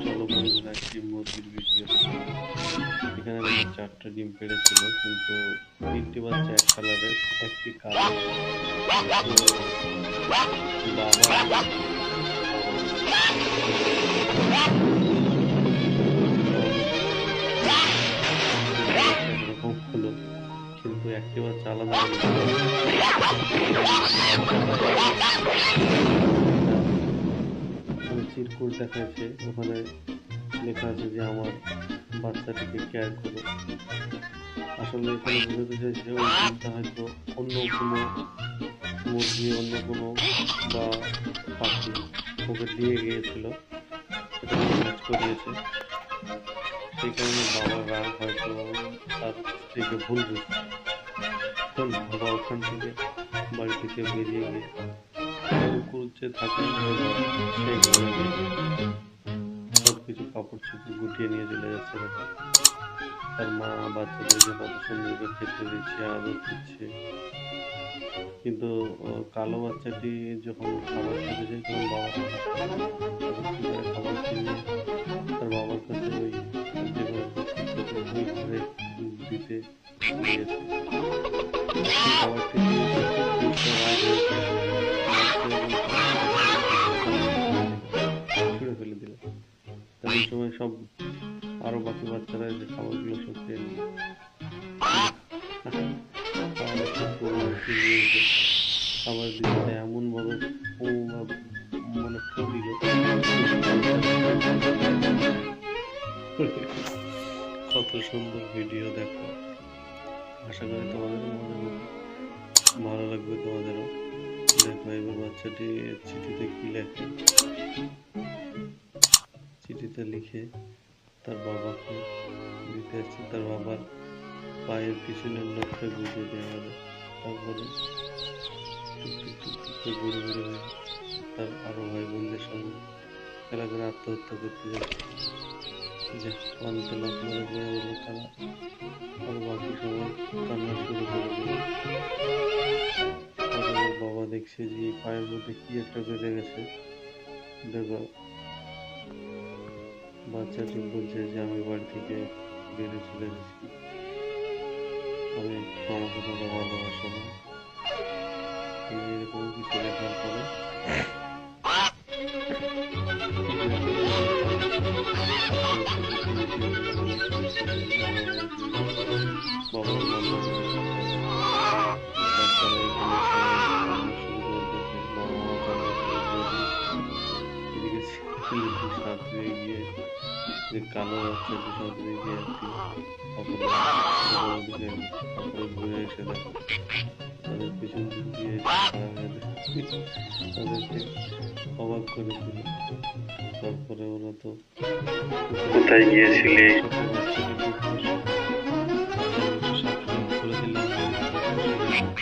চলো বন্ধুরা একটি মুরগির ভিডিও। এখানে দেখো 4টা ডিম পেড়েছিল, কিন্তু 3টি বাচ্চা এক কালারের, একটি কালো। তো বাবা এরকম হলো, কিন্তু একটি বাচ্চা আলাদা চিরকুট দেখাচ্ছে, ওখানে লেখা আছে যে আমার বাচ্চাটিকে কেয়ার করো। আসলে এখানে বোঝাতে চাইছে ওই ডিমটা হয়তো অন্য কোনো মুরগি, অন্য কোনো বা পাখি ওকে দিয়ে গিয়েছিল, সেটা ম্যাচ করিয়েছে। সেই কারণে বাবার রাগ হয়তো তার স্ত্রীকে ভুল বুঝছে। তখন বাবা ওখান থেকে বাড়ি থেকে বেরিয়ে গিয়ে কুকুর যে থাকে সেই ঘরে গিয়ে সব কিছু কাপড় চোপড় গুটিয়ে নিয়ে চলে যাচ্ছে। দেখো তার মা বাচ্চাদেরকে কত সুন্দর করে খেতে দিচ্ছে, আদর দিচ্ছে। কিন্তু কালো বাচ্চাটি যখন খাবার খেতে যায় তখন বাবা খাবার কিনে তার বাবার কাছে ওই যে ওই ঘরে দিতে দিয়েছে। খাবারটি ছুঁড়ে ফেলে দিল। তেমন সময় সব আরো বাকি বাচ্চারা যে খাবারগুলো সব খেয়ে নিল। খাবার দিতে এমন ভাবে মানে ফু দিল, কত সুন্দর ভিডিও দেখো। আশা করি তোমাদেরও ভালো লাগবে, তোমাদেরও। দেখো এবার বাচ্চাটি চিঠিতে কি লেখে। চিঠিতে লিখে তার বাবাকে দিতে আসছে। তার বাবার পায়ের পিছনের নখটা গুঁজে দেওয়া হলো। তারপরে ঘুরে ঘুরে হয়ে তার আরো ভাই বোনদের সঙ্গে খেলা করে আত্মহত্যা করতে যাচ্ছে। যে অন্তে লোক মরে পড়ে গেল তারা, আর বাকি সবাই কান্না শুরু করে দিল। তারপর বাবা দেখছে যে পায়ের মধ্যে কি একটা বেঁধে গেছে। দেখো বাচ্চাটি বলছে যে আমি বাড়ি থেকে বেরিয়ে চলে গেছি, আমি আমাকে তোমরা ভালোবাসো না। এরকম কিছু লেখার পরে গিয়ে যে কালো বাচ্চাটি সাঁতরে গিয়ে তারপরে ঘুরে এসে দেখো তাদের পিছন দিক দিয়ে তাদেরকে অবাক করে দিল। তারপরে ওরা তো কোথায় গিয়েছিলে?